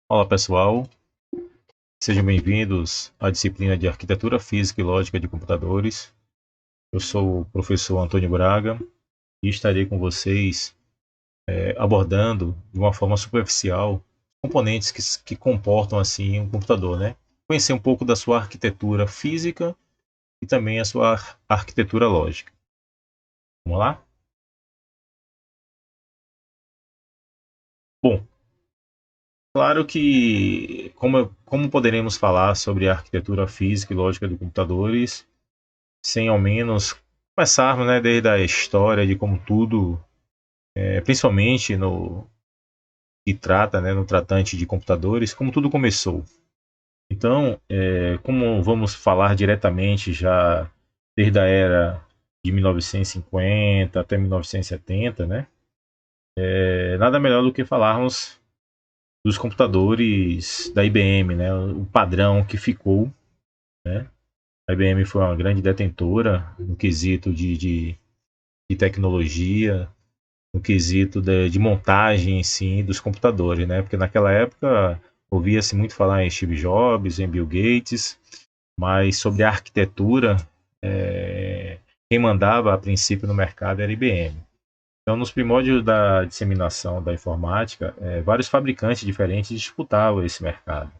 Olá pessoal, sejam bem-vindos à disciplina de Arquitetura Física e Lógica de Computadores. Eu sou o professor Antônio Braga e estarei com vocês abordando de uma forma superficial componentes que comportam assim um computador, né? Conhecer um pouco da sua arquitetura física e também a sua arquitetura lógica. Vamos lá? Bom, claro que como poderemos falar sobre a arquitetura física e lógica de computadores sem ao menos começarmos, né, desde a história de como tudo, principalmente no que trata, né, no tratante de computadores, como tudo começou. Então, como vamos falar diretamente já desde a era de 1950 até 1970, né, nada melhor do que falarmos dos computadores da IBM, né, o padrão que ficou, né. A IBM foi uma grande detentora no quesito de tecnologia, no quesito de montagem em si dos computadores, né? Porque naquela época ouvia-se muito falar em Steve Jobs, em Bill Gates, mas sobre a arquitetura, quem mandava a princípio no mercado era a IBM. Então, nos primórdios da disseminação da informática, vários fabricantes diferentes disputavam esse mercado.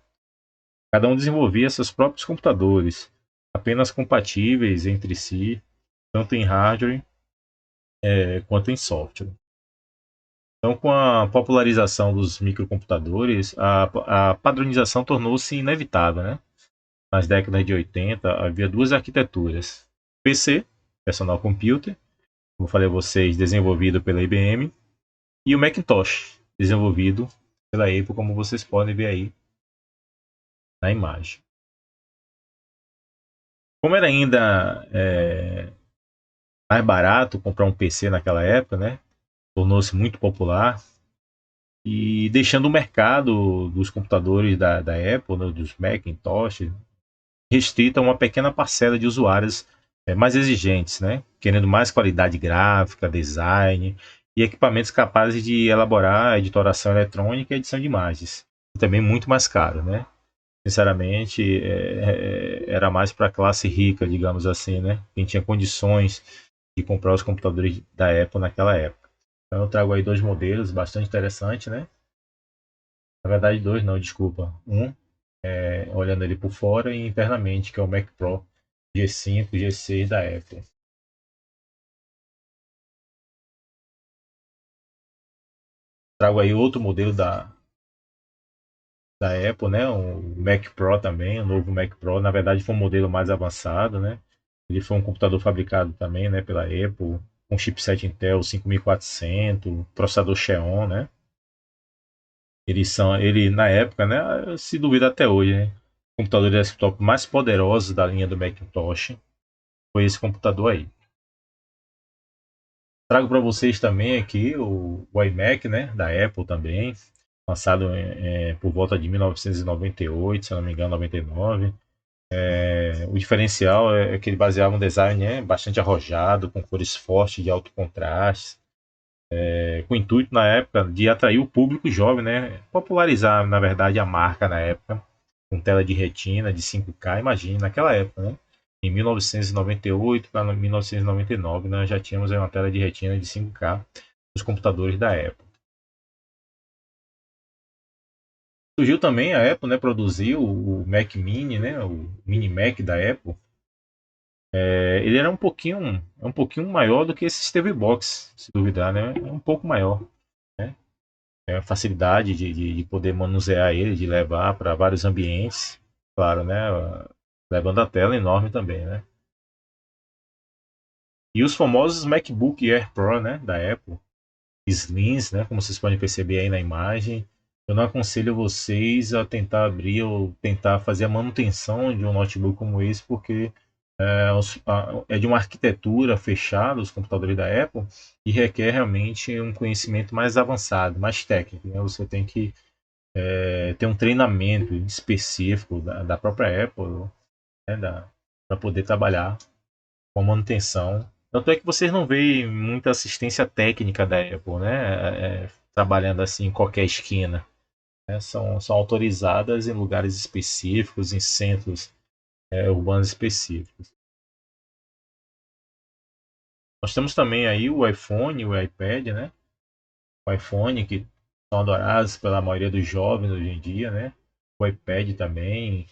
Cada um desenvolvia seus próprios computadores, apenas compatíveis entre si, tanto em hardware quanto em software. Então, com a popularização dos microcomputadores, a padronização tornou-se inevitável, né? Nas décadas de 80, havia duas arquiteturas: PC, Personal Computer, como falei a vocês, desenvolvido pela IBM, e o Macintosh, desenvolvido pela Apple, como vocês podem ver aí na imagem. Como era ainda mais barato comprar um PC naquela época, né? Tornou-se muito popular e deixando o mercado dos computadores da Apple, né, dos Macintosh, restrita a uma pequena parcela de usuários mais exigentes, né? Querendo mais qualidade gráfica, design e equipamentos capazes de elaborar editoração eletrônica e edição de imagens. E também muito mais caro, né? Sinceramente, era mais para a classe rica, digamos assim, né? Quem tinha condições de comprar os computadores da Apple naquela época. Então eu trago aí dois modelos bastante interessantes, né? Na verdade, dois não, desculpa. Olhando ele por fora e internamente, que é o Mac Pro G5, G6 da Apple. Trago aí outro modelo da Apple, né? O Mac Pro também, o novo Mac Pro. Na verdade, foi um modelo mais avançado, né? Ele foi um computador fabricado também, né, pela Apple, com chipset Intel 5400, processador Xeon, né? Ele na época, né, se duvida até hoje, né? O computador de desktop mais poderoso da linha do Macintosh foi esse computador aí. Trago para vocês também aqui o iMac, né, da Apple também, lançado por volta de 1998, se eu não me engano, 99. O diferencial é que ele baseava um design, né, bastante arrojado, com cores fortes de alto contraste, com o intuito na época de atrair o público jovem, né, popularizar, na verdade, a marca na época, com tela de retina de 5K, imagine, naquela época, né? Em 1998 para 1999, nós já tínhamos uma tela de retina de 5K nos computadores da Apple. Surgiu também a Apple, né, produziu o Mac Mini, né, o Mini Mac da Apple. Ele era um pouquinho maior do que esse Steve Box, se duvidar, né? É um pouco maior, né? A facilidade de poder manusear ele, de levar para vários ambientes, claro, né? Levando a tela enorme também, né? E os famosos MacBook Air Pro, né, da Apple, Slims, né, como vocês podem perceber aí na imagem. Eu não aconselho vocês a tentar abrir ou tentar fazer a manutenção de um notebook como esse, porque é de uma arquitetura fechada, os computadores da Apple, e requer realmente um conhecimento mais avançado, mais técnico, né? Você tem que ter um treinamento específico da própria Apple, né, para poder trabalhar com a manutenção. Tanto é que vocês não veem muita assistência técnica da Apple, né? Trabalhando assim em qualquer esquina. né? São autorizadas em lugares específicos, em centros urbanos específicos. Nós temos também aí o iPhone, o iPad, né? O iPhone, que são adorados pela maioria dos jovens hoje em dia, né? O iPad também,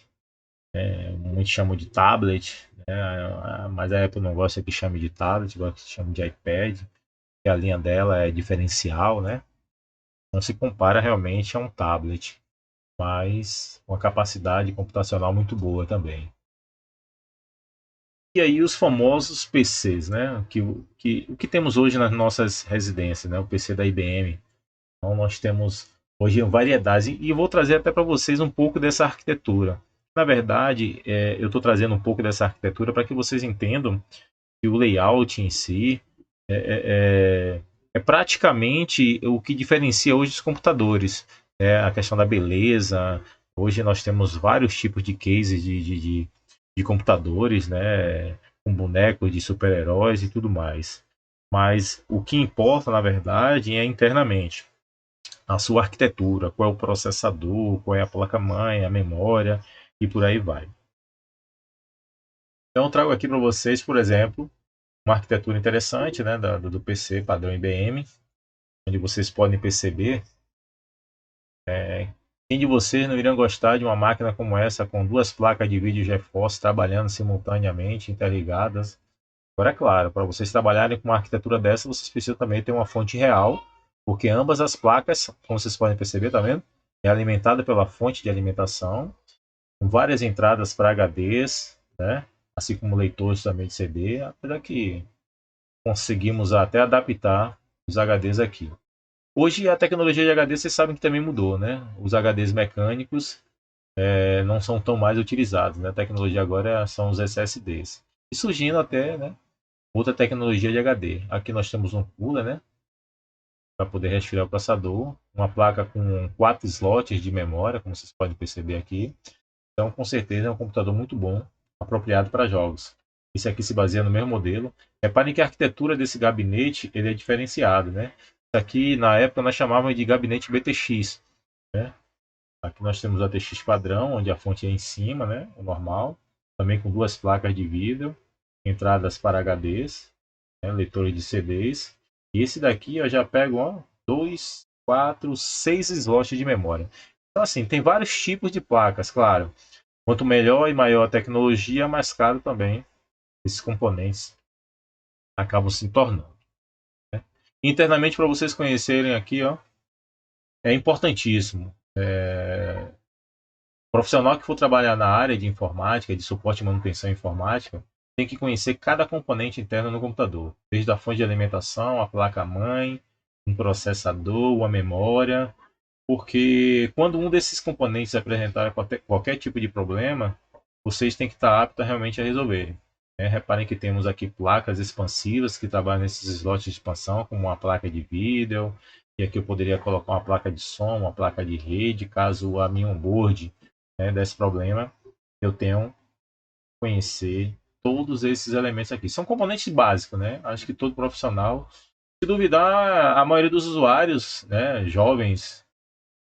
muitos chamam de tablet, né? Mas a Apple não gosta que chame de tablet, gosta que chame de iPad, que a linha dela é diferencial, né? Não se compara realmente a um tablet, mas uma capacidade computacional muito boa também. E aí os famosos PCs, né? O que temos hoje nas nossas residências, né? O PC da IBM. Então nós temos hoje variedades e eu vou trazer até para vocês um pouco dessa arquitetura. Na verdade, eu estou trazendo um pouco dessa arquitetura para que vocês entendam que o layout em si é praticamente o que diferencia hoje os computadores. É a questão da beleza. Hoje nós temos vários tipos de cases de computadores, né? Com bonecos de super-heróis e tudo mais. Mas o que importa, na verdade, é internamente a sua arquitetura, qual é o processador, qual é a placa-mãe, a memória e por aí vai. Então, eu trago aqui para vocês, por exemplo, uma arquitetura interessante, né, do PC padrão IBM, onde vocês podem perceber quem de vocês não iriam gostar de uma máquina como essa, com duas placas de vídeo GeForce trabalhando simultaneamente, interligadas. Agora, é claro, para vocês trabalharem com uma arquitetura dessa, vocês precisam também ter uma fonte real, porque ambas as placas, como vocês podem perceber, tá vendo? É alimentada pela fonte de alimentação, com várias entradas para HDs, né? Assim como leitores também de CD, apesar que conseguimos até adaptar os HDs aqui. Hoje a tecnologia de HD vocês sabem que também mudou, né? Os HDs mecânicos não são tão mais utilizados, né? A tecnologia agora são os SSDs. E surgindo até, né, outra tecnologia de HD. Aqui nós temos um cooler, né? Para poder resfriar o processador. Uma placa com 4 slots de memória, como vocês podem perceber aqui. Então, com certeza, é um computador muito bom, apropriado para jogos. Esse aqui se baseia no mesmo modelo. Reparem que a arquitetura desse gabinete ele é diferenciado, né? Isso aqui, na época, nós chamávamos de gabinete BTX, né? Aqui nós temos o ATX padrão, onde a fonte é em cima, né? O normal. Também com duas placas de vídeo, entradas para HDs, né? Leitores de CDs. E esse daqui eu já pego, ó, 2, 4, 6 slots de memória. Então, assim, tem vários tipos de placas, claro. Quanto melhor e maior a tecnologia, mais caro também esses componentes acabam se tornando. Né? Internamente, para vocês conhecerem aqui, ó, é importantíssimo. O profissional que for trabalhar na área de informática, de suporte e manutenção informática, tem que conhecer cada componente interno no computador, desde a fonte de alimentação, a placa-mãe, um processador, uma memória, porque quando um desses componentes apresentar qualquer tipo de problema, vocês têm que estar aptos realmente a resolver. Reparem que temos aqui placas expansivas que trabalham nesses slots de expansão, como uma placa de vídeo, e aqui eu poderia colocar uma placa de som, uma placa de rede, caso a minha onboard desse problema, eu tenho que conhecer todos esses elementos aqui. São componentes básicos, né? Acho que todo profissional, se duvidar, a maioria dos usuários, né, jovens,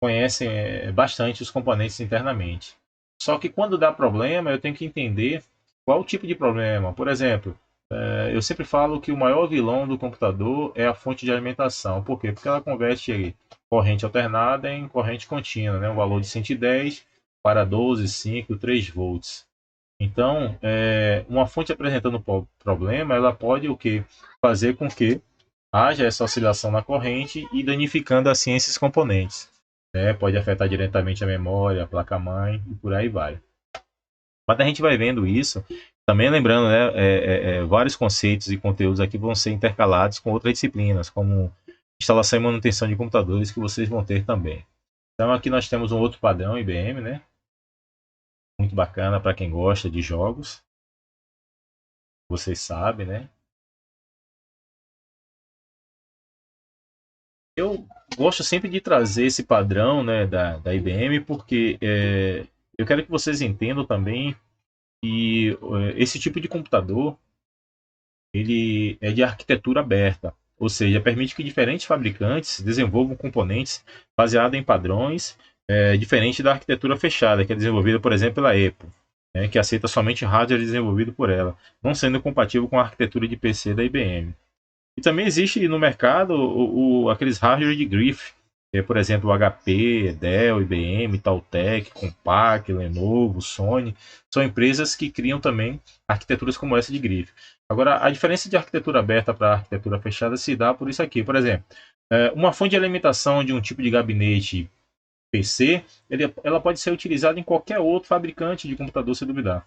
conhecem bastante os componentes internamente. Só que quando dá problema, eu tenho que entender qual o tipo de problema. Por exemplo, eu sempre falo que o maior vilão do computador é a fonte de alimentação. Por quê? Porque ela converte corrente alternada em corrente contínua, né? Um valor de 110 para 12, 5, 3 volts. Então, uma fonte apresentando problema, ela pode o quê? Fazer com que haja essa oscilação na corrente e danificando assim esses componentes. Pode afetar diretamente a memória, a placa-mãe e por aí vai. Mas a gente vai vendo isso, também lembrando, né, vários conceitos e conteúdos aqui vão ser intercalados com outras disciplinas, como instalação e manutenção de computadores, que vocês vão ter também. Então aqui nós temos um outro padrão IBM, né, muito bacana para quem gosta de jogos, vocês sabem, né. Eu gosto sempre de trazer esse padrão, né, da IBM, porque eu quero que vocês entendam também que esse tipo de computador ele é de arquitetura aberta, ou seja, permite que diferentes fabricantes desenvolvam componentes baseados em padrões diferente da arquitetura fechada, que é desenvolvida, por exemplo, pela Apple, né, que aceita somente hardware desenvolvido por ela, não sendo compatível com a arquitetura de PC da IBM. E também existe no mercado aqueles hardware de grife, por exemplo, o HP, Dell, IBM, Taltech, Compaq, Lenovo, Sony, são empresas que criam também arquiteturas como essa de grife. Agora, a diferença de arquitetura aberta para arquitetura fechada se dá por isso aqui. Por exemplo, uma fonte de alimentação de um tipo de gabinete PC, ela pode ser utilizada em qualquer outro fabricante de computador, se duvidar.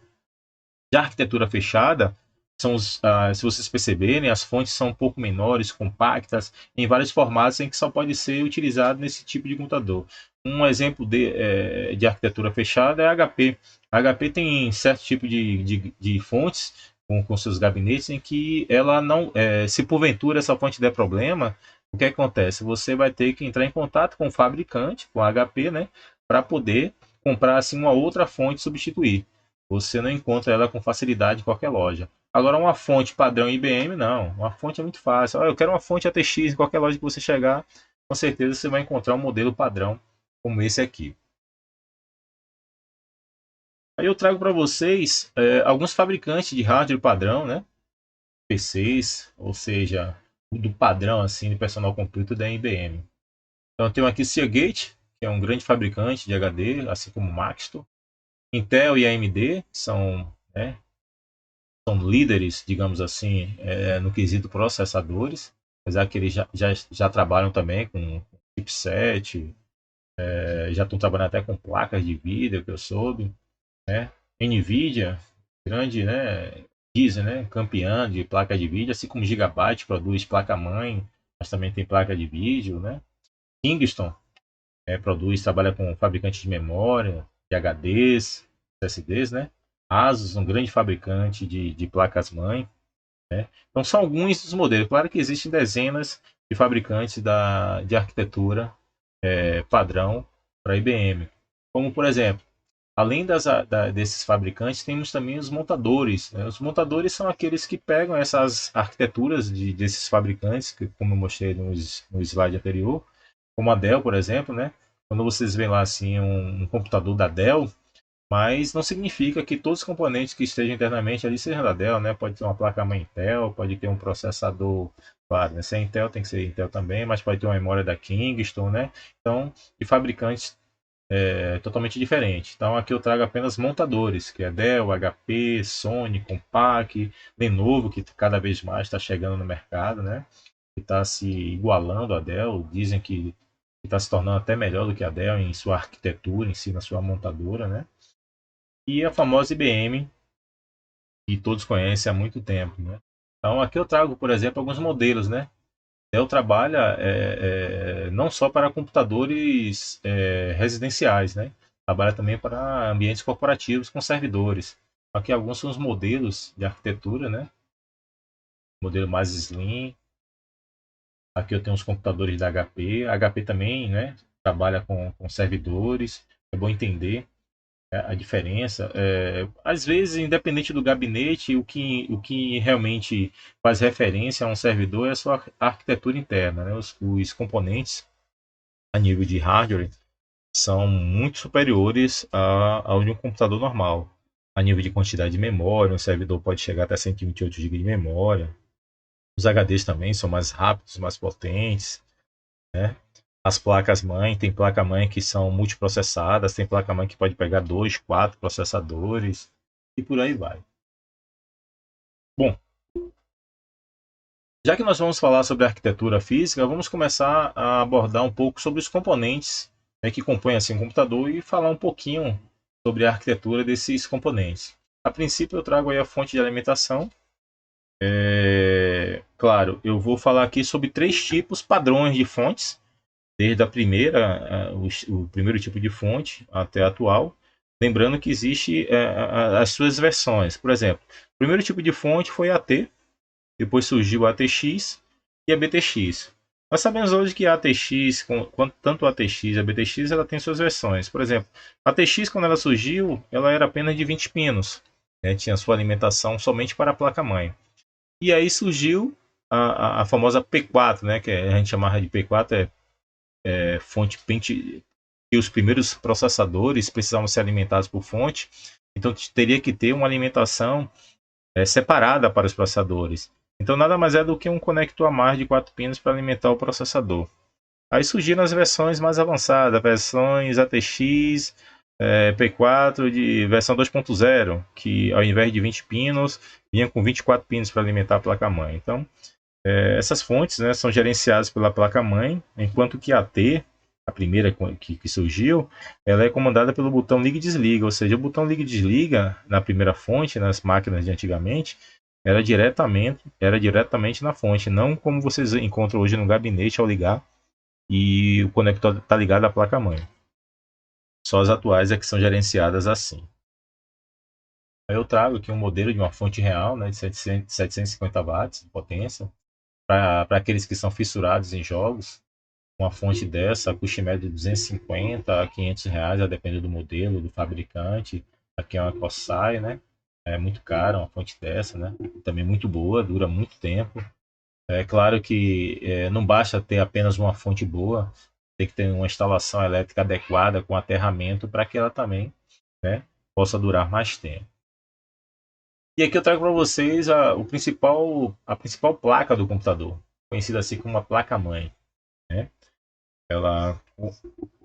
Já a arquitetura fechada, se vocês perceberem, as fontes são um pouco menores, compactas, em vários formatos em que só pode ser utilizado nesse tipo de computador. Um exemplo de arquitetura fechada é a HP. A HP tem certo tipo de fontes com seus gabinetes em que ela não, se porventura essa fonte der problema, o que acontece? Você vai ter que entrar em contato com o fabricante, com a HP, né, para poder comprar assim uma outra fonte e substituir. Você não encontra ela com facilidade em qualquer loja. Agora, uma fonte padrão IBM, não. Uma fonte é muito fácil. Eu quero uma fonte ATX em qualquer loja que você chegar, com certeza você vai encontrar um modelo padrão como esse aqui. Aí eu trago para vocês alguns fabricantes de hardware padrão, né? PCs, ou seja, do padrão assim de personal computer da IBM. Então eu tenho aqui Seagate, que é um grande fabricante de HD, assim como Maxtor. Intel e AMD são, né, são líderes, digamos assim, no quesito processadores, apesar que eles já trabalham também com chipset, já estão trabalhando até com placas de vídeo, que eu soube, né? Nvidia, grande, né, dizem, né, campeã de placa de vídeo, assim como Gigabyte produz placa-mãe, mas também tem placa de vídeo, né? Kingston trabalha com fabricante de memória, de HDs, SSDs, né? Asus, um grande fabricante de placas-mãe, né? Então são alguns dos modelos. Claro que existem dezenas de fabricantes de arquitetura padrão para IBM. Como por exemplo, além desses fabricantes, temos também os montadores, né? Os montadores são aqueles que pegam essas arquiteturas desses fabricantes, que, como eu mostrei no slide anterior, como a Dell, por exemplo, né? Quando vocês veem lá assim um computador da Dell, mas não significa que todos os componentes que estejam internamente ali sejam da Dell, né? Pode ter uma placa-mãe Intel, pode ter um processador, claro, né? Se é Intel tem que ser Intel também, mas pode ter uma memória da Kingston, né? Então, de fabricantes totalmente diferentes. Então, aqui eu trago apenas montadores, que é Dell, HP, Sony, Compaq, Lenovo, que cada vez mais está chegando no mercado, né? Que está se igualando a Dell, dizem que está se tornando até melhor do que a Dell em sua arquitetura, em si, na sua montadora, né? E a famosa IBM, que todos conhecem há muito tempo, né? Então aqui eu trago, por exemplo, alguns modelos, né? Dell trabalha não só para computadores residenciais, né? Trabalha também para ambientes corporativos com servidores. Aqui alguns são os modelos de arquitetura, né? Modelo mais slim. Aqui eu tenho os computadores da HP. A HP também, né? Trabalha com servidores. É bom entender a diferença. Às vezes, independente do gabinete, o que realmente faz referência a um servidor é a sua arquitetura interna. Né? Os componentes a nível de hardware são muito superiores ao de um computador normal. A nível de quantidade de memória, um servidor pode chegar até 128 GB de memória. Os HDs também são mais rápidos, mais potentes, né? As placas-mãe, tem placa-mãe que são multiprocessadas, tem placa-mãe que pode pegar 2, 4 processadores e por aí vai. Bom, já que nós vamos falar sobre arquitetura física, vamos começar a abordar um pouco sobre os componentes, né, que compõem assim, o computador e falar um pouquinho sobre a arquitetura desses componentes. A princípio eu trago aí a fonte de alimentação. Claro, eu vou falar aqui sobre 3 tipos padrões de fontes, desde a primeira, o primeiro tipo de fonte até a atual. Lembrando que existe as suas versões. Por exemplo, o primeiro tipo de fonte foi AT, depois surgiu a ATX e a BTX. Nós sabemos hoje que a ATX, tanto a ATX e a BTX, ela tem suas versões. Por exemplo, a ATX, quando ela surgiu, ela era apenas de 20 pinos, né? Tinha sua alimentação somente para a placa-mãe. E aí surgiu a famosa P4, né? Que a gente chamava de P4, fonte pente, que os primeiros processadores precisavam ser alimentados por fonte, então teria que ter uma alimentação separada para os processadores. Então nada mais é do que um conector a mais de 4 pinos para alimentar o processador. Aí surgiram as versões mais avançadas, versões ATX, P4 de versão 2.0, que ao invés de 20 pinos, vinha com 24 pinos para alimentar a placa-mãe. Então, essas fontes, né, são gerenciadas pela placa-mãe, enquanto que a T, a primeira que surgiu, ela é comandada pelo botão liga e desliga, ou seja, o botão liga e desliga na primeira fonte, nas máquinas de antigamente, era diretamente na fonte, não como vocês encontram hoje no gabinete ao ligar e o conector está ligado à placa-mãe. Só as atuais é que são gerenciadas assim. Aí eu trago aqui um modelo de uma fonte real, né, de 750 watts de potência, para aqueles que são fissurados em jogos. Uma fonte dessa, custo médio de 250 a 500 reais, a depender do modelo, do fabricante. Aqui é uma Corsair, né? É muito cara uma fonte dessa, né? Também muito boa, dura muito tempo. É claro que não basta ter apenas uma fonte boa, tem que ter uma instalação elétrica adequada com aterramento para que ela também, né, possa durar mais tempo. E aqui eu trago para vocês a principal placa do computador, conhecida assim como uma placa-mãe. Né? Ela,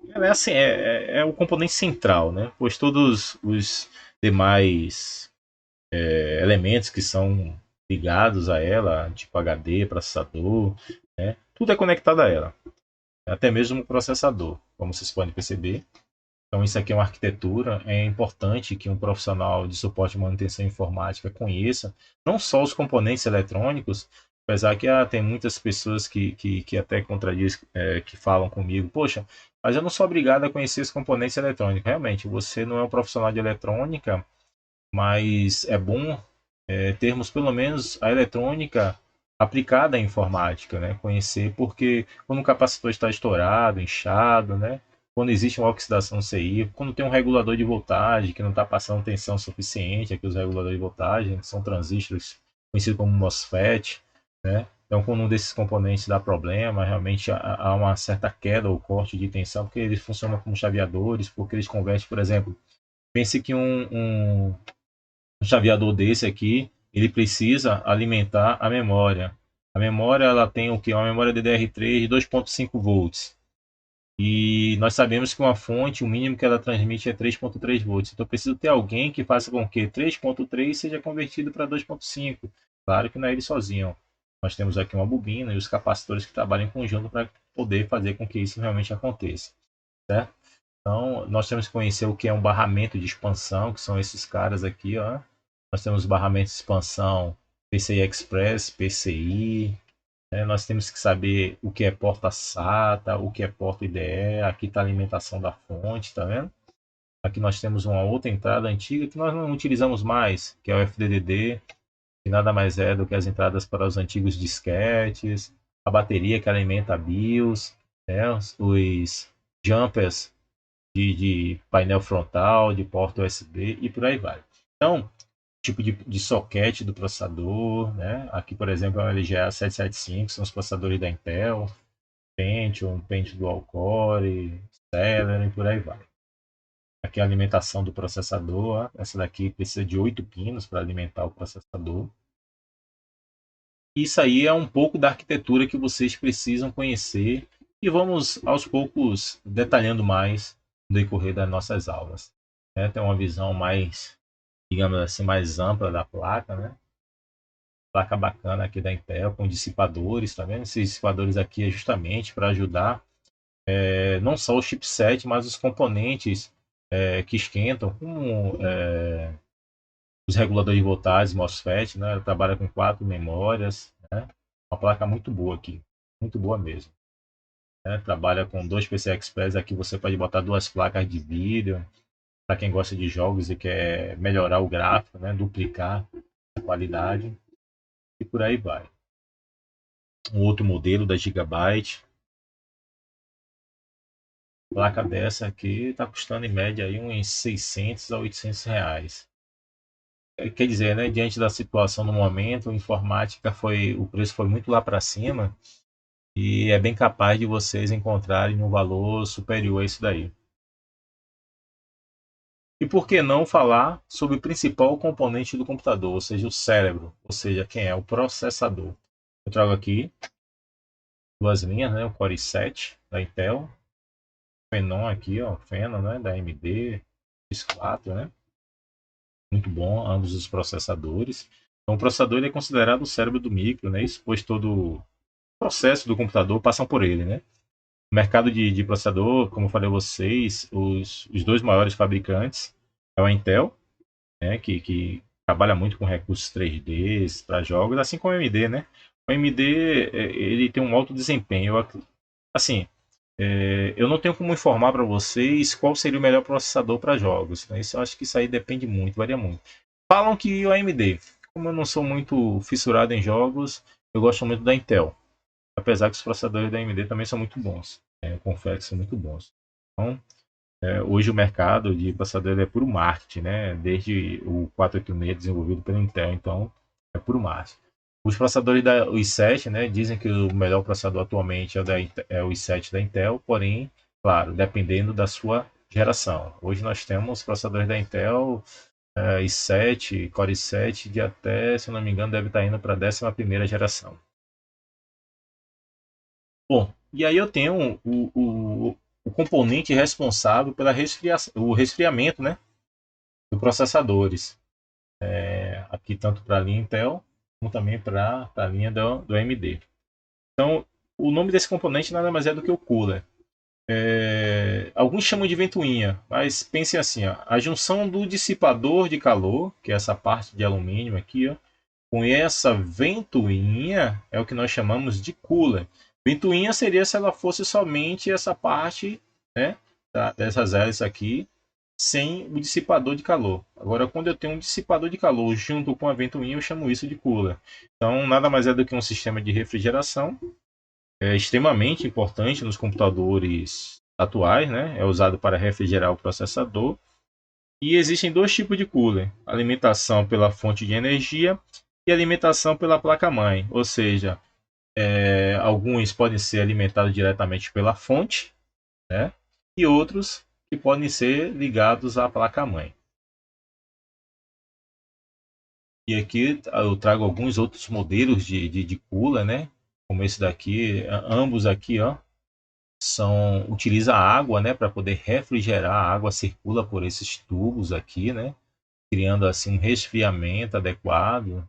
ela é assim, é o componente central, né? Pois todos os demais elementos que são ligados a ela, tipo HD, processador, né? Tudo é conectado a ela, até mesmo o processador, como vocês podem perceber. Então, isso aqui é uma arquitetura. É importante que um profissional de suporte e manutenção informática conheça não só os componentes eletrônicos, apesar que tem muitas pessoas que até contradizem, que falam comigo, poxa, mas eu não sou obrigado a conhecer os componentes eletrônicos. Realmente, você não é um profissional de eletrônica, mas é bom termos pelo menos a eletrônica aplicada à informática, né? Conhecer, porque quando o capacitor está estourado, inchado, né? Quando existe uma oxidação CI, quando tem um regulador de voltagem que não está passando tensão suficiente, aqui os reguladores de voltagem são transistores conhecidos como MOSFET, né? Então, quando um desses componentes dá problema, realmente há uma certa queda ou corte de tensão, porque eles funcionam como chaveadores, porque eles convertem, por exemplo, pense que um chaveador desse aqui, ele precisa alimentar a memória. A memória ela tem o que? Uma memória DDR3 de 2.5 volts. E nós sabemos que uma fonte, o mínimo que ela transmite é 3.3 volts. Então preciso ter alguém que faça com que 3.3 seja convertido para 2.5. Claro que não é ele sozinho. Nós temos aqui uma bobina e os capacitores que trabalham em conjunto para poder fazer com que isso realmente aconteça. Certo? Então, nós temos que conhecer o que é um barramento de expansão, que são esses caras aqui, ó. Nós temos barramento de expansão PCI Express, PCI. Né? Nós temos que saber o que é porta SATA, o que é porta IDE. Aqui está a alimentação da fonte, tá vendo? Aqui nós temos uma outra entrada antiga que nós não utilizamos mais, que é o FDDD, que nada mais é do que as entradas para os antigos disquetes, a bateria que alimenta a BIOS, né? Os jumpers de painel frontal, de porta USB e por aí vai. Então, tipo de soquete do processador, né? Aqui, por exemplo, é o LGA 775, são os processadores da Intel, Pentium Dual Core, Celeron e por aí vai. Aqui é a alimentação do processador, essa daqui precisa de 8 pinos para alimentar o processador. Isso aí é um pouco da arquitetura que vocês precisam conhecer e vamos aos poucos detalhando mais no decorrer das nossas aulas. Tem uma visão mais, digamos assim, mais ampla da placa, né? Placa bacana aqui da Intel com dissipadores, tá vendo? Esses dissipadores aqui é justamente para ajudar não só o chipset, mas os componentes que esquentam, como os reguladores de voltagem, MOSFET, né? Ela trabalha com 4 memórias, né? Uma placa muito boa aqui, muito boa mesmo. Né? Trabalha com 2 PCI Express, aqui você pode botar 2 placas de vídeo, para quem gosta de jogos e quer melhorar o gráfico, né? Duplicar a qualidade e por aí vai. Um outro modelo da Gigabyte, placa dessa aqui está custando em média aí uns 600 a 800 reais. Quer dizer, né, diante da situação no momento, a informática o preço foi muito lá para cima e é bem capaz de vocês encontrarem um valor superior a isso daí. E por que não falar sobre o principal componente do computador, ou seja, o cérebro, ou seja, quem é o processador. Eu trago aqui duas linhas, né? O Core i7 da Intel, Phenom aqui, ó, Phenom, né? Da AMD, X4, né? Muito bom, ambos os processadores. Então, o processador ele é considerado o cérebro do micro, né? Isso, pois todo o processo do computador passa por ele, né? O mercado de processador, como eu falei a vocês, os dois maiores fabricantes é a Intel, né? Que trabalha muito com recursos 3D para jogos, assim como a AMD, né? O AMD ele tem um alto desempenho. Assim, eu não tenho como informar para vocês qual seria o melhor processador para jogos, né? Isso, eu acho que isso aí depende muito, varia muito. Falam que o AMD, como eu não sou muito fissurado em jogos, eu gosto muito da Intel. Apesar que os processadores da AMD também são muito bons. Eu confesso que são muito bons. Então, hoje o mercado de processador é puro marketing, né? Desde o 486 desenvolvido pela Intel, então é puro marketing. Os processadores da i7, né, dizem que o melhor processador atualmente é o i7 da Intel, porém, claro, dependendo da sua geração. Hoje nós temos processadores da Intel i7, Core i7, de até, se eu não me engano, deve estar indo para a 11ª geração. Bom, e aí eu tenho o componente responsável pela o resfriamento, né, dos processadores. Aqui tanto para a linha Intel, como também para a linha do AMD. Então, o nome desse componente nada mais é do que o cooler. Alguns chamam de ventoinha, mas pensem assim, ó, a junção do dissipador de calor, que é essa parte de alumínio aqui, ó, com essa ventoinha é o que nós chamamos de cooler. Ventoinha seria se ela fosse somente essa parte, né, dessas hélices aqui, sem o dissipador de calor. Agora, quando eu tenho um dissipador de calor junto com a ventoinha, eu chamo isso de cooler. Então, nada mais é do que um sistema de refrigeração. É extremamente importante nos computadores atuais, né? É usado para refrigerar o processador. E existem dois tipos de cooler: alimentação pela fonte de energia e alimentação pela placa-mãe. Ou seja, alguns podem ser alimentados diretamente pela fonte, né? E outros que podem ser ligados à placa-mãe. E aqui eu trago alguns outros modelos de cooler, né? Como esse daqui, ambos aqui, ó, utiliza água, né, para poder refrigerar. A água circula por esses tubos aqui, né, criando assim um resfriamento adequado.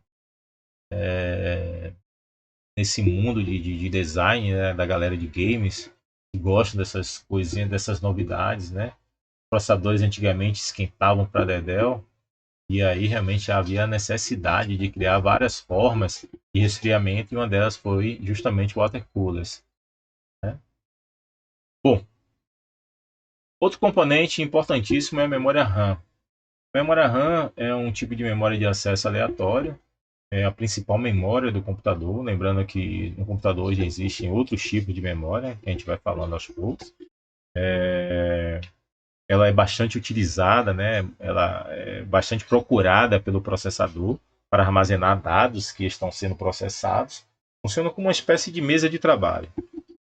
Nesse mundo de design, né, da galera de games que gosta dessas coisinhas, dessas novidades, né? Os processadores antigamente esquentavam para dedéu e aí realmente havia a necessidade de criar várias formas de resfriamento e uma delas foi justamente o water coolers, né? Bom, outro componente importantíssimo é a memória RAM. A memória RAM é um tipo de memória de acesso aleatório, é a principal memória do computador. Lembrando que no computador hoje existem outros tipos de memória, que a gente vai falando aos poucos. Ela é bastante utilizada, né? Ela é bastante procurada pelo processador para armazenar dados que estão sendo processados. Funciona como uma espécie de mesa de trabalho.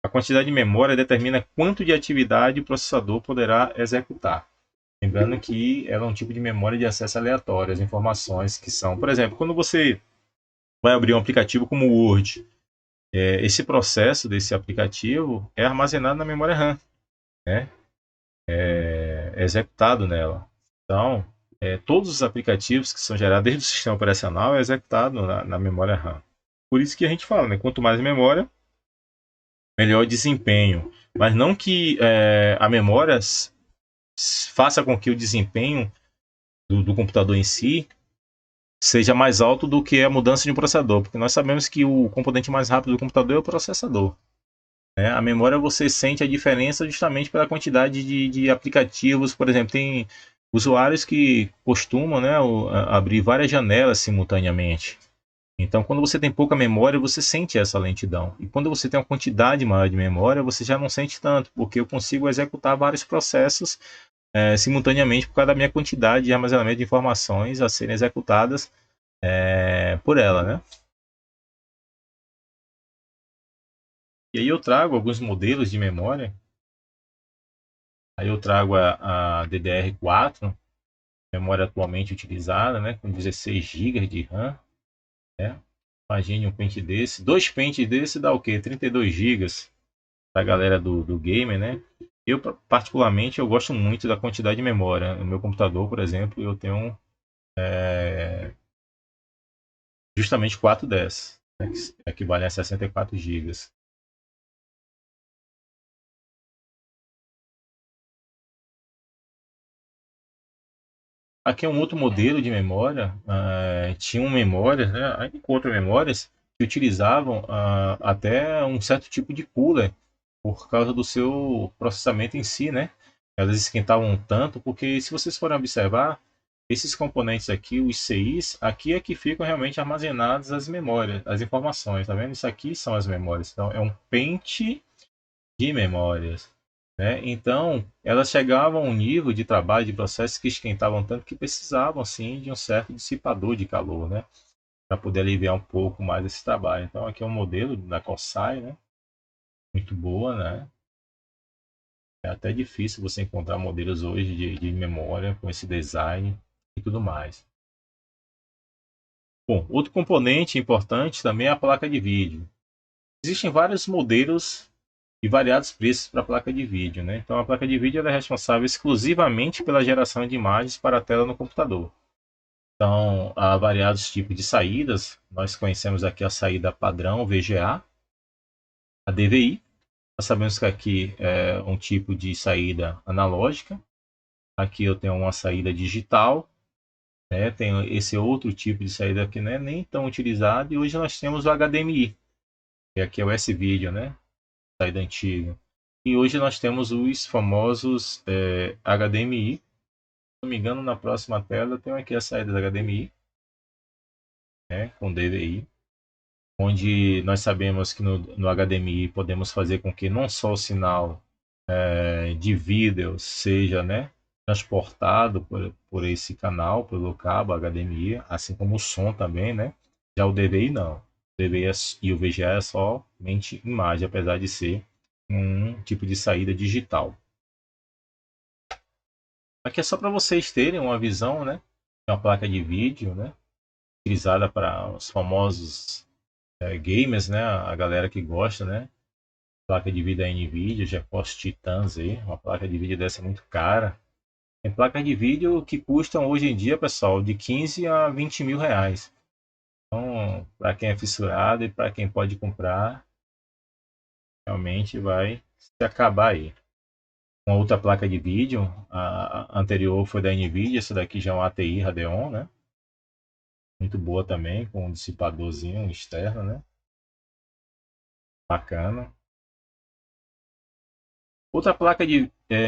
A quantidade de memória determina quanto de atividade o processador poderá executar. Lembrando que ela é um tipo de memória de acesso aleatório. As informações que são, por exemplo, quando você vai abrir um aplicativo como o Word, esse processo desse aplicativo é armazenado na memória RAM, né? É executado nela. Então, todos os aplicativos que são gerados desde o sistema operacional é executado na memória RAM. Por isso que a gente fala, né? Quanto mais memória, melhor desempenho. Mas não que a memória faça com que o desempenho do computador em si seja mais alto do que a mudança de um processador, porque nós sabemos que o componente mais rápido do computador é o processador, né? A memória você sente a diferença justamente pela quantidade de aplicativos. Por exemplo, tem usuários que costumam, né, abrir várias janelas simultaneamente. Então, quando você tem pouca memória, você sente essa lentidão. E quando você tem uma quantidade maior de memória, você já não sente tanto, porque eu consigo executar vários processos simultaneamente por causa da minha quantidade de armazenamento de informações a serem executadas por ela, né? E aí eu trago alguns modelos de memória. Aí eu trago a DDR4, memória atualmente utilizada, né, com 16 GB de RAM, né? Imagine um pente desse, dois pentes desse dá o quê? 32 GB para a galera do gamer, né? Eu particularmente eu gosto muito da quantidade de memória. No meu computador, por exemplo, eu tenho justamente 4 dessas, né, que equivalem a 64 GB. Aqui é um outro modelo de memória. Tinham memórias, né? Ainda encontro memórias que utilizavam até um certo tipo de cooler por causa do seu processamento em si, né? Elas esquentavam tanto, porque se vocês forem observar, esses componentes aqui, os CIs, aqui é que ficam realmente armazenadas as memórias, as informações, tá vendo? Isso aqui são as memórias. Então, é um pente de memórias, né? Então, elas chegavam a um nível de trabalho, de processos que esquentavam tanto que precisavam, assim, de um certo dissipador de calor, né? Para poder aliviar um pouco mais esse trabalho. Então, aqui é um modelo da Corsair, né? Muito boa, né? É até difícil você encontrar modelos hoje de memória com esse design e tudo mais. Bom, outro componente importante também é a placa de vídeo. Existem vários modelos e variados preços para a placa de vídeo, né? Então a placa de vídeo ela é responsável exclusivamente pela geração de imagens para a tela no computador. Então há variados tipos de saídas. Nós conhecemos aqui a saída padrão VGA, a DVI. Nós sabemos que aqui é um tipo de saída analógica. Aqui eu tenho uma saída digital, né? Tem esse outro tipo de saída que não é nem tão utilizado. E hoje nós temos o HDMI, que aqui é o S-Video, né? Saída antiga. E hoje nós temos os famosos HDMI. Se não me engano, na próxima tela eu tenho aqui a saída da HDMI, né, com DVI, onde nós sabemos que no HDMI podemos fazer com que não só o sinal de vídeo seja, né, transportado por esse canal, pelo cabo HDMI, assim como o som também, né? Já o DVI não. O DVI e o VGA é somente imagem, apesar de ser um tipo de saída digital. Aqui é só para vocês terem uma visão, né? É uma placa de vídeo, né? Utilizada para os famosos gamers, né? A galera que gosta, né? Placa de vídeo da Nvidia, GeForce Titans aí. Uma placa de vídeo dessa é muito cara. Tem placas de vídeo que custam hoje em dia, pessoal, de 15 a 20 mil reais. Então, para quem é fissurado e para quem pode comprar, realmente vai se acabar aí. Uma outra placa de vídeo, a anterior foi da Nvidia, essa daqui já é uma ATI Radeon, né? Muito boa também, com um dissipadorzinho externo, né? Bacana. Outra placa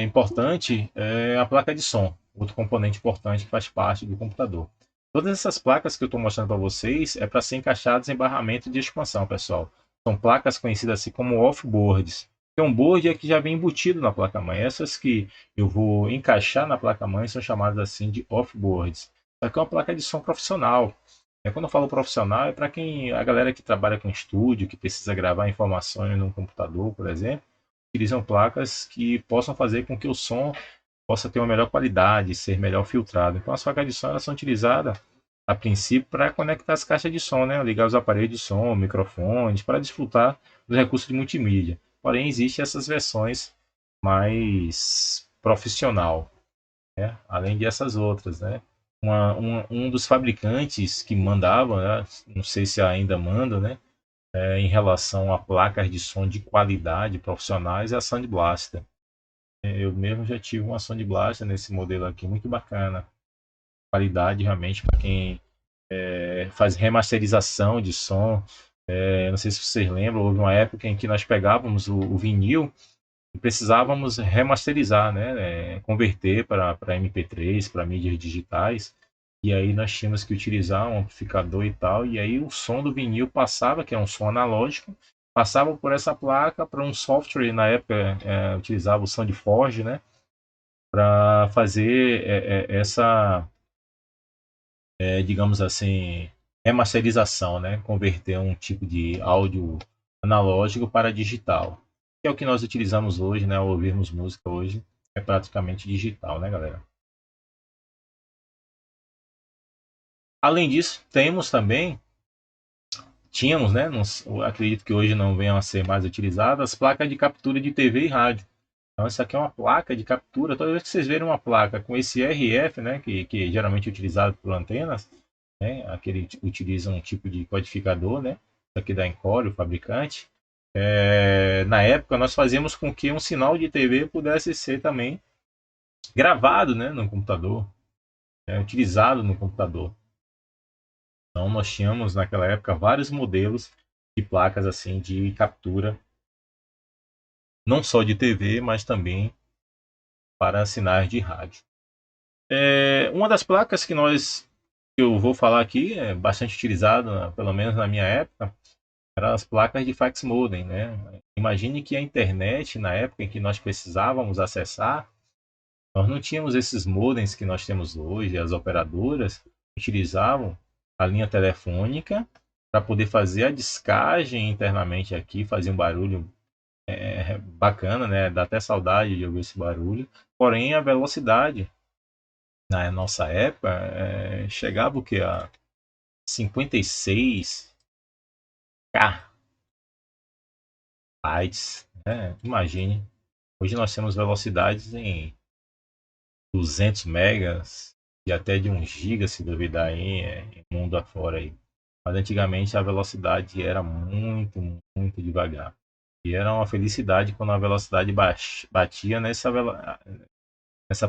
importante é a placa de som, outro componente importante que faz parte do computador. Todas essas placas que eu estou mostrando para vocês é para ser encaixadas em barramento de expansão, pessoal. São placas conhecidas assim como off-boards. Que um board é que já vem embutido na placa-mãe. Essas que eu vou encaixar na placa-mãe são chamadas assim de off-boards. Isso aqui é uma placa de som profissional. Quando eu falo profissional, é para quem a galera que trabalha com estúdio, que precisa gravar informações no computador, por exemplo, utilizam placas que possam fazer com que o som possa ter uma melhor qualidade, ser melhor filtrado. Então as placas de som elas são utilizadas a princípio para conectar as caixas de som, né? Ligar os aparelhos de som, microfones, para desfrutar dos recursos de multimídia. Porém, existem essas versões mais profissional, né? Além dessas outras, né? Um dos fabricantes que mandavam, né? Não sei se ainda manda, né? Em relação a placas de som de qualidade profissionais é a Sound Blaster. Eu mesmo já tive uma Sound Blaster nesse modelo aqui, muito bacana. Qualidade realmente para quem faz remasterização de som. Não sei se vocês lembram, houve uma época em que nós pegávamos o vinil e precisávamos remasterizar, né? Converter para MP3, para mídias digitais. E aí nós tínhamos que utilizar um amplificador e tal. E aí o som do vinil passava, que é um som analógico, passava por essa placa para um software, na época utilizava o SoundForge, né? Para fazer essa, digamos assim, remasterização, né? Converter um tipo de áudio analógico para digital. Que é o que nós utilizamos hoje, né? Ao ouvirmos música hoje, é praticamente digital, né, galera? Além disso, tínhamos, né? Não, acredito que hoje não venham a ser mais utilizadas, as placas de captura de TV e rádio. Então, isso aqui é uma placa de captura. Toda vez que vocês verem uma placa com esse RF, né, que geralmente é utilizado por antenas, né, aquele utiliza um tipo de codificador, né, isso aqui da Encore, o fabricante. Na época, nós fazíamos com que um sinal de TV pudesse ser também gravado, né, no computador, utilizado no computador. Então, nós tínhamos naquela época vários modelos de placas assim de captura, não só de TV, mas também para sinais de rádio. Uma das placas que eu vou falar aqui, é bastante utilizada, pelo menos na minha época, eram as placas de fax modem, né? Imagine que a internet, na época em que nós precisávamos acessar, nós não tínhamos esses modems que nós temos hoje. As operadoras utilizavam a linha telefônica para poder fazer a descagem internamente aqui, fazia um barulho bacana, né? Dá até saudade de ouvir esse barulho. Porém, a velocidade na nossa época chegava o que? A 56 bytes, né? Imagine. Hoje nós temos velocidades em 200 megas e até de 1 giga, se duvidar aí, em mundo afora aí. Mas antigamente a velocidade era muito, muito devagar. E era uma felicidade quando a velocidade batia nessa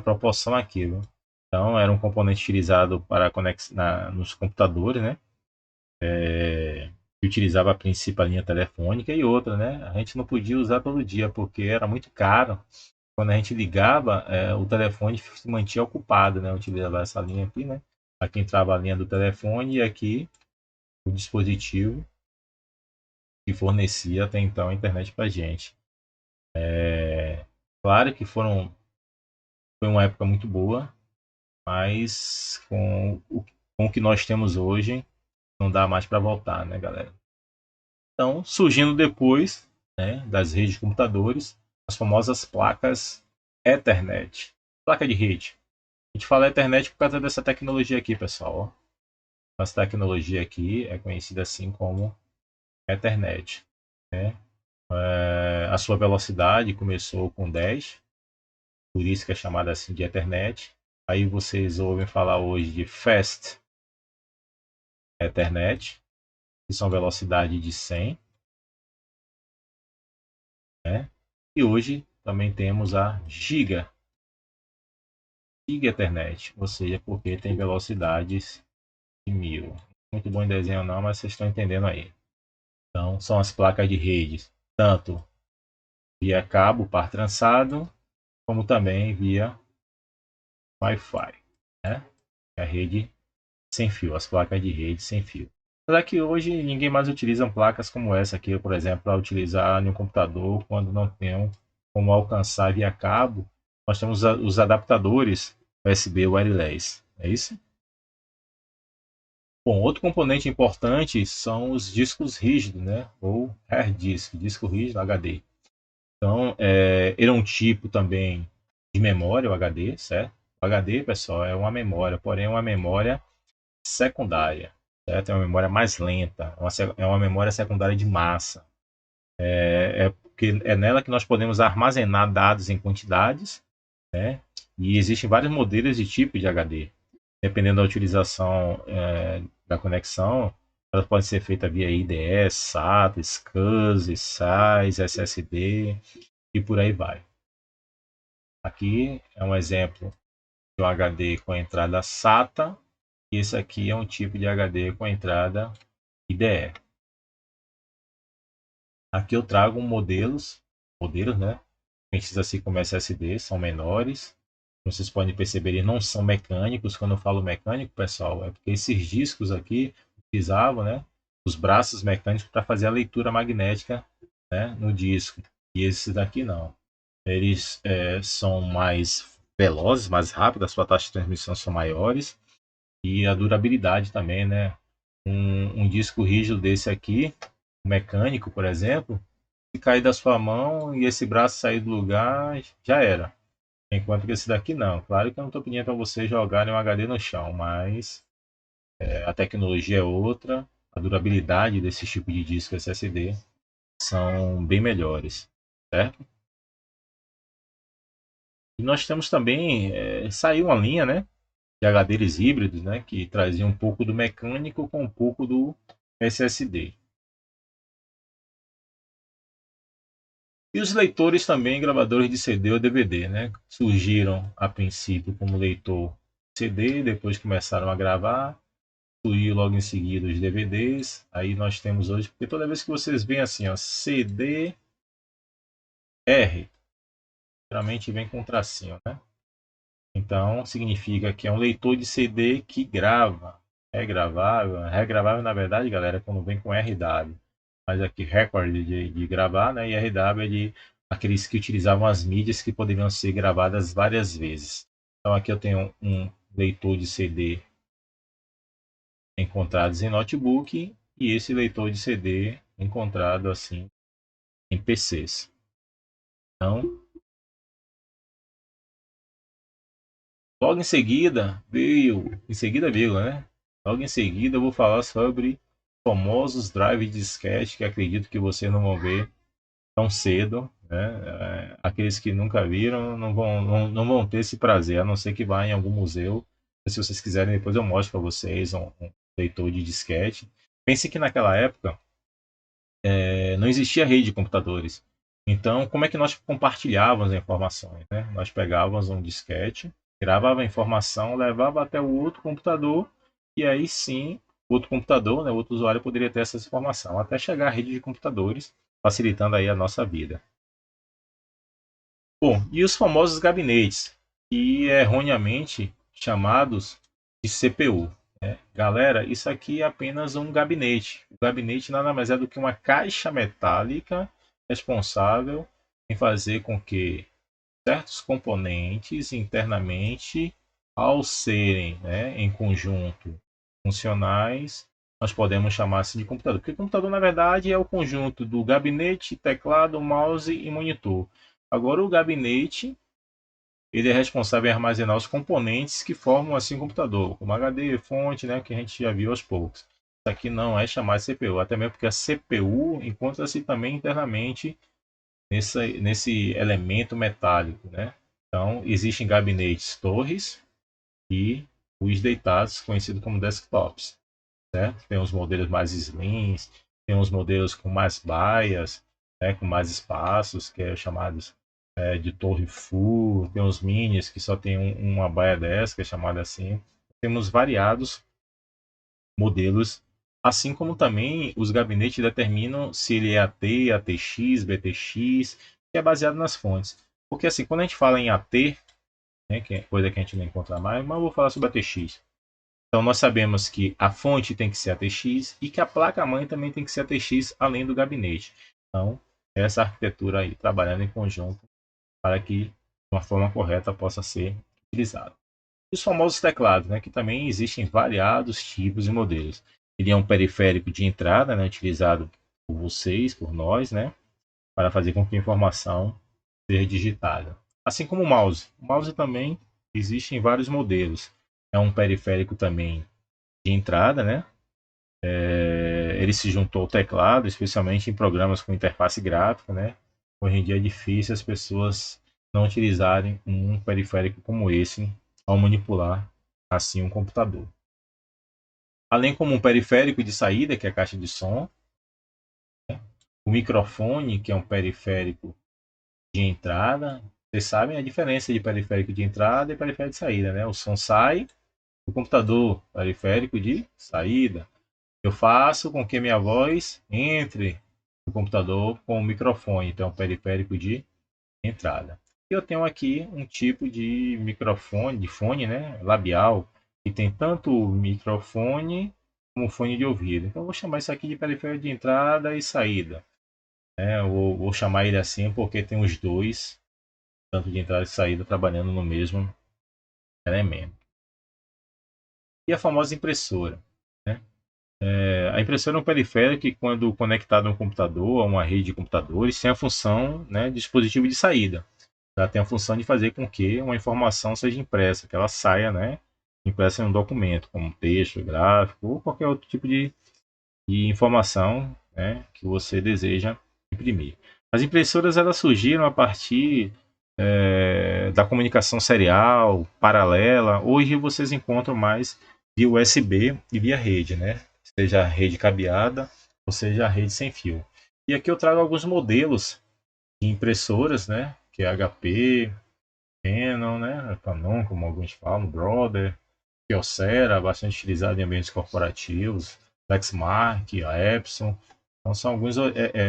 proporção aqui, viu? Então era um componente utilizado para nos computadores, né? Que utilizava a princípio a linha telefônica e outra, né? A gente não podia usar todo dia porque era muito caro. Quando a gente ligava, o telefone se mantinha ocupado, né? Eu utilizava essa linha aqui, né? Aqui entrava a linha do telefone e aqui o dispositivo que fornecia até então a internet para gente. Claro que foi uma época muito boa, mas com o que nós temos hoje, não dá mais para voltar, né, galera? Então, surgindo depois, né, das redes de computadores, as famosas placas Ethernet, placa de rede. A gente fala Ethernet por causa dessa tecnologia aqui, pessoal. Ó. Essa tecnologia aqui é conhecida assim como Ethernet. Né? A sua velocidade começou com 10, por isso que é chamada assim de Ethernet. Aí vocês ouvem falar hoje de Fast Ethernet, que são velocidade de 100. Né? E hoje também temos a Giga Ethernet, ou seja, porque tem velocidades de 1000. Muito bom em desenho não, mas vocês estão entendendo aí. Então, são as placas de redes, tanto via cabo par trançado, como também via Wi-Fi, né? A rede sem fio, as placas de rede sem fio. Apesar que hoje ninguém mais utiliza placas como essa aqui, por exemplo, para utilizar em um computador quando não tem como alcançar via cabo. Nós temos os adaptadores USB wireless, é isso? Bom, outro componente importante são os discos rígidos, né? Ou hard disk, disco rígido HD. Então, ele é um tipo também de memória, o HD, certo? O HD, pessoal, é uma memória, porém é uma memória secundária, certo? É uma memória mais lenta, é uma memória secundária de massa. Porque é nela que nós podemos armazenar dados em quantidades, né? E existem vários modelos de tipo de HD. Dependendo da utilização da conexão, ela pode ser feita via IDE, SATA, SCSI, SAIS, SSD e por aí vai. Aqui é um exemplo de um HD com entrada SATA e esse aqui é um tipo de HD com entrada IDE. Aqui eu trago modelos, né? Conhecidos assim como SSD, são menores. Vocês podem perceber, eles não são mecânicos. Quando eu falo mecânico, pessoal, é porque esses discos aqui utilizavam, né, os braços mecânicos para fazer a leitura magnética, né, no disco. E esses daqui não. Eles são mais velozes, mais rápidos, as suas taxas de transmissão são maiores e a durabilidade também, né? Um disco rígido desse aqui, mecânico, por exemplo, se cair da sua mão e esse braço sair do lugar, já era. Enquanto que esse daqui não. Claro que eu não estou pedindo para vocês jogarem um HD no chão, mas a tecnologia é outra, a durabilidade desse tipo de disco SSD são bem melhores, certo? E nós temos também, saiu uma linha, né, de HDs híbridos, né, que trazia um pouco do mecânico com um pouco do SSD. E os leitores também, gravadores de CD ou DVD, né, surgiram a princípio como leitor CD, depois começaram a gravar, surgiu logo em seguida os DVDs. Aí nós temos hoje, porque toda vez que vocês veem assim, ó, CD R, geralmente vem com um tracinho, né? Então significa que é um leitor de CD que grava. Regravável. Regravável, na verdade, galera, é quando vem com RW. Mas aqui record de gravar, né? E RW é de aqueles que utilizavam as mídias que poderiam ser gravadas várias vezes. Então aqui eu tenho um leitor de CD encontrados em notebook e esse leitor de CD encontrado assim em PCs. Então, logo em seguida veio, né? Logo em seguida eu vou falar sobre famosos drive de disquete que acredito que vocês não vão ver tão cedo, né? Aqueles que nunca viram não vão ter esse prazer, a não ser que vá em algum museu. Se vocês quiserem, depois eu mostro para vocês um leitor de disquete. Pense que naquela época não existia rede de computadores. Então, como é que nós compartilhávamos as informações, né? Nós pegávamos um disquete, gravava a informação, levava até o outro computador e aí sim, o outro computador, né, o outro usuário poderia ter essa informação, até chegar à rede de computadores, facilitando aí a nossa vida. Bom, e os famosos gabinetes, que é erroneamente chamados de CPU. Né? Galera, isso aqui é apenas um gabinete. O gabinete nada mais é do que uma caixa metálica responsável em fazer com que certos componentes internamente, ao serem, né, em conjunto funcionais, nós podemos chamar assim de computador. Porque o computador, na verdade, é o conjunto do gabinete, teclado, mouse e monitor. Agora, o gabinete ele é responsável em armazenar os componentes que formam assim o computador, como HD, fonte, né, que a gente já viu aos poucos. Isso aqui não é chamado de CPU, até mesmo porque a CPU encontra-se também internamente nesse elemento metálico, né? Então, existem gabinetes torres e os deitados, conhecidos como desktops, certo? Tem os modelos mais slims, tem os modelos com mais baias, né, com mais espaços, que é chamados de torre full, tem os minis que só tem uma baia dessa, que é chamada assim. Temos variados modelos, assim como também os gabinetes determinam se ele é AT, ATX, BTX, que é baseado nas fontes. Porque assim, quando a gente fala em AT, né, que é coisa que a gente não encontra mais, mas eu vou falar sobre ATX. Então nós sabemos que a fonte tem que ser ATX e que a placa-mãe também tem que ser ATX, além do gabinete. Então, essa arquitetura aí, trabalhando em conjunto para que de uma forma correta possa ser utilizada. E os famosos teclados, né, que também existem variados tipos e modelos. Ele é um periférico de entrada, né, utilizado por vocês, por nós, né, para fazer com que a informação seja digitada. Assim como o mouse. O mouse também existem vários modelos. É um periférico também de entrada, né? Ele se juntou ao teclado, especialmente em programas com interface gráfica, né? Hoje em dia é difícil as pessoas não utilizarem um periférico como esse ao manipular assim um computador. Além como um periférico de saída, que é a caixa de som, o microfone, que é um periférico de entrada. Vocês sabem a diferença de periférico de entrada e periférico de saída, né? O som sai do computador, periférico de saída. Eu faço com que minha voz entre no computador com o microfone, então periférico de entrada. Eu tenho aqui um tipo de microfone, de fone, né, labial, que tem tanto o microfone como fone de ouvido. Então eu vou chamar isso aqui de periférico de entrada e saída. Né? Eu vou chamar ele assim porque tem os dois, tanto de entrada e saída, trabalhando no mesmo elemento. E a famosa impressora. Né? A impressora é um periférico que, quando conectado a um computador, a uma rede de computadores, tem a função, né, de dispositivo de saída. Ela tem a função de fazer com que uma informação seja impressa, que ela saia, né, impressa em um documento, como texto, gráfico ou qualquer outro tipo de informação, né, que você deseja imprimir. As impressoras elas surgiram a partir da comunicação serial, paralela. Hoje vocês encontram mais via USB e via rede, né? Seja a rede cabeada ou seja a rede sem fio. E aqui eu trago alguns modelos de impressoras, né? Que é HP, Canon, né? Canon, como alguns falam, Brother, Kyocera, bastante utilizado em ambientes corporativos, Lexmark, a Epson. Então são alguns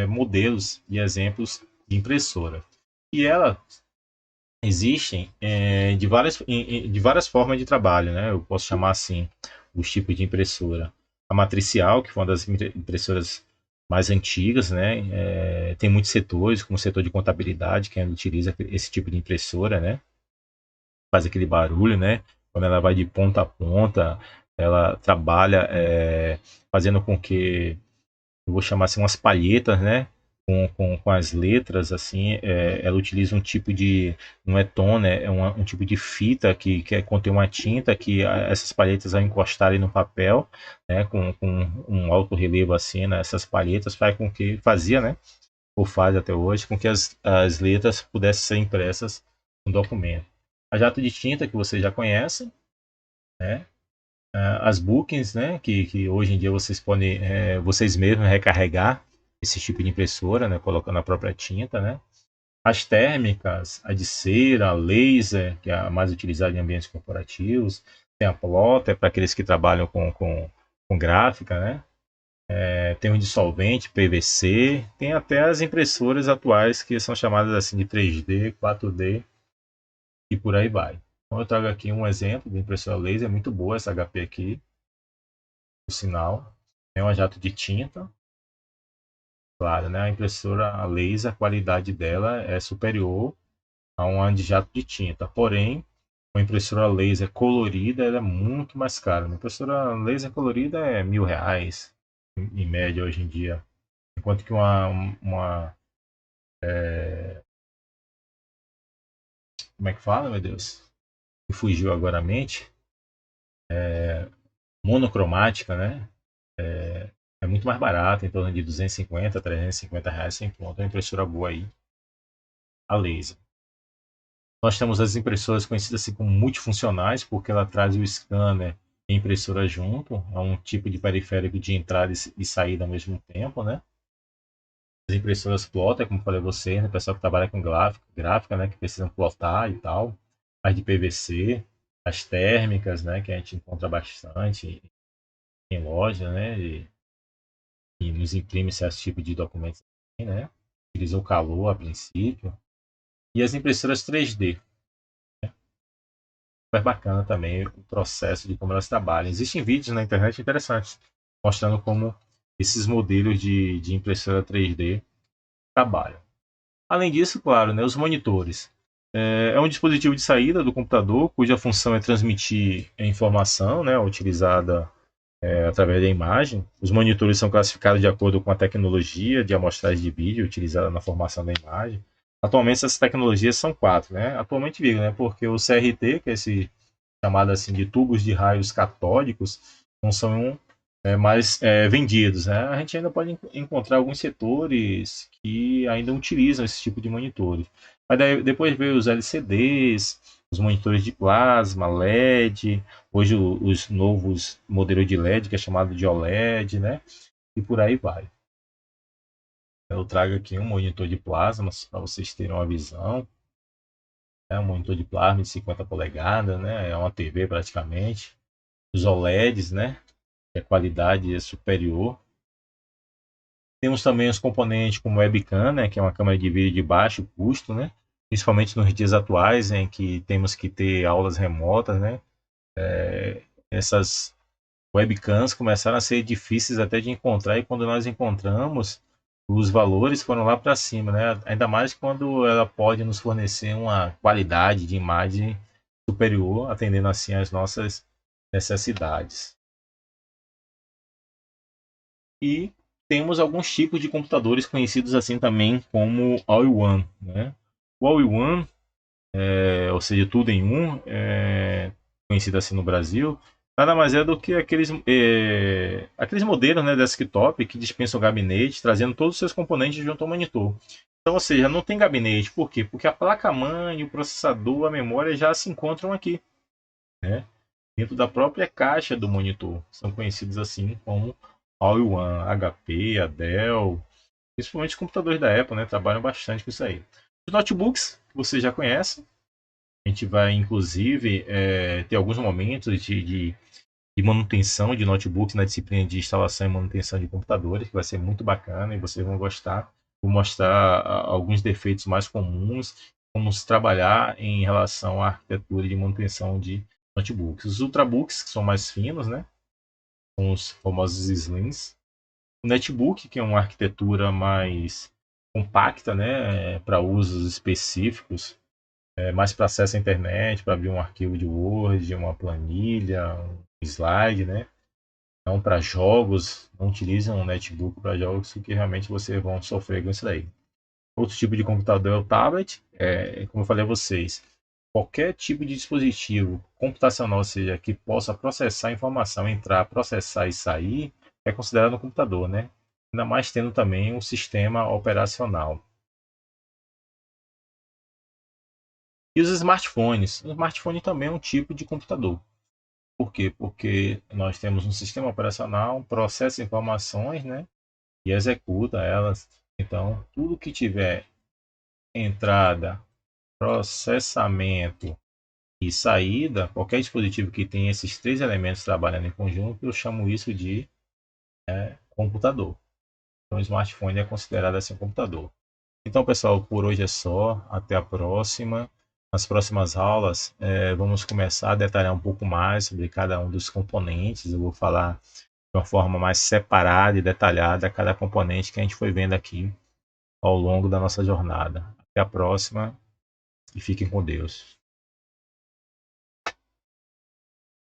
modelos e exemplos de impressora. E ela existem de várias formas de trabalho, né? Eu posso chamar assim os tipos de impressora. A matricial, que foi uma das impressoras mais antigas, né? Tem muitos setores, como o setor de contabilidade, que ainda utiliza esse tipo de impressora, né? Faz aquele barulho, né? Quando ela vai de ponta a ponta, ela trabalha fazendo com que, eu vou chamar assim, umas palhetas, né? Com as letras, assim, ela utiliza um tipo de, não é toner, é um tipo de fita que contém uma tinta que essas palhetas ao encostarem no papel, né, com um alto relevo assim, né, essas palhetas faz com que, fazia, né, ou faz até hoje, com que as letras pudessem ser impressas no documento. A jato de tinta que vocês já conhecem, né, as bookings, né, que hoje em dia vocês podem vocês mesmos recarregar esse tipo de impressora, né, colocando a própria tinta, né. As térmicas, a de cera, a laser, que é a mais utilizada em ambientes corporativos, tem a plotter para aqueles que trabalham com gráfica, né. Tem o dissolvente, PVC, tem até as impressoras atuais que são chamadas assim de 3D, 4D e por aí vai. Então eu trago aqui um exemplo de impressora laser, muito boa essa HP aqui, por sinal. É uma jato de tinta, claro, né? A impressora a laser, a qualidade dela é superior a uma de jato de tinta. Porém, uma impressora laser colorida ela é muito mais cara. Uma impressora laser colorida é R$ 1.000 em média hoje em dia. Enquanto que uma como é que fala, meu Deus? Me fugiu agora a mente. Monocromática, né? É muito mais barato, em torno de 250, R$ 350 você encontra uma impressora boa aí, a laser. Nós temos as impressoras conhecidas assim como multifuncionais, porque ela traz o scanner e a impressora junto. É um tipo de periférico de entrada e saída ao mesmo tempo, né? As impressoras plotter, como falei a você, né? O pessoal que trabalha com gráfica, né? Que precisam plotar e tal. As de PVC, as térmicas, né? Que a gente encontra bastante em loja, né? E nos imprime certos tipos de documentos, né? Utiliza o calor a princípio. E as impressoras 3D, super bacana também o processo de como elas trabalham. Existem vídeos na internet interessantes mostrando como esses modelos de impressora 3D trabalham. Além disso, claro, né, os monitores. É um dispositivo de saída do computador cuja função é transmitir a informação, né, utilizada através da imagem. Os monitores são classificados de acordo com a tecnologia de amostragem de vídeo utilizada na formação da imagem. Atualmente essas tecnologias são quatro, né? Atualmente digo, né? Porque o CRT, que é esse chamado assim de tubos de raios catódicos, não são mais vendidos, né? A gente ainda pode encontrar alguns setores que ainda utilizam esse tipo de monitores. Mas daí, depois veio os LCDs, os monitores de plasma, LED, hoje os novos modelos de LED, que é chamado de OLED, né? E por aí vai. Eu trago aqui um monitor de plasma para vocês terem uma visão. É um monitor de plasma de 50 polegadas, né? É uma TV praticamente. Os OLEDs, né? Que a qualidade é superior. Temos também os componentes como webcam, né? Que é uma câmera de vídeo de baixo custo, né? Principalmente nos dias atuais em que temos que ter aulas remotas, né? Essas webcams começaram a ser difíceis até de encontrar e quando nós encontramos, os valores foram lá para cima, né? Ainda mais quando ela pode nos fornecer uma qualidade de imagem superior, atendendo assim às nossas necessidades. E temos alguns tipos de computadores conhecidos assim também como All-in-One, né? O All-in-One, ou seja, tudo em um, conhecida assim no Brasil, nada mais é do que aqueles modelos, né, desktop que dispensam o gabinete, trazendo todos os seus componentes junto ao monitor. Então, ou seja, não tem gabinete. Por quê? Porque a placa-mãe, o processador, a memória já se encontram aqui, né? Dentro da própria caixa do monitor. São conhecidos assim como All-in-One, HP, a Dell, principalmente os computadores da Apple, né? Trabalham bastante com isso aí. Os notebooks, que você já conhece, a gente vai inclusive ter alguns momentos de manutenção de notebooks na disciplina de instalação e manutenção de computadores, que vai ser muito bacana e vocês vão gostar. Vou mostrar alguns defeitos mais comuns, como se trabalhar em relação à arquitetura de manutenção de notebooks. Os ultrabooks, que são mais finos, né? São os famosos slims. O netbook, que é uma arquitetura mais compacta, né? Para usos específicos, mais para acesso à internet, para abrir um arquivo de Word, uma planilha, um slide, né? Não para jogos, não utilizem um netbook para jogos, porque realmente vocês vão sofrer com isso daí. Outro tipo de computador é o tablet, como eu falei a vocês, qualquer tipo de dispositivo computacional, ou seja, que possa processar informação, entrar, processar e sair, é considerado um computador, né? Ainda mais tendo também um sistema operacional. E os smartphones. O smartphone também é um tipo de computador. Por quê? Porque nós temos um sistema operacional, processa informações, né? E executa elas. Então, tudo que tiver entrada, processamento e saída, qualquer dispositivo que tenha esses três elementos trabalhando em conjunto, eu chamo isso de computador. Então, o smartphone é considerado assim um computador. Então, pessoal, por hoje é só. Até a próxima. Nas próximas aulas, vamos começar a detalhar um pouco mais sobre cada um dos componentes. Eu vou falar de uma forma mais separada e detalhada cada componente que a gente foi vendo aqui ao longo da nossa jornada. Até a próxima e fiquem com Deus.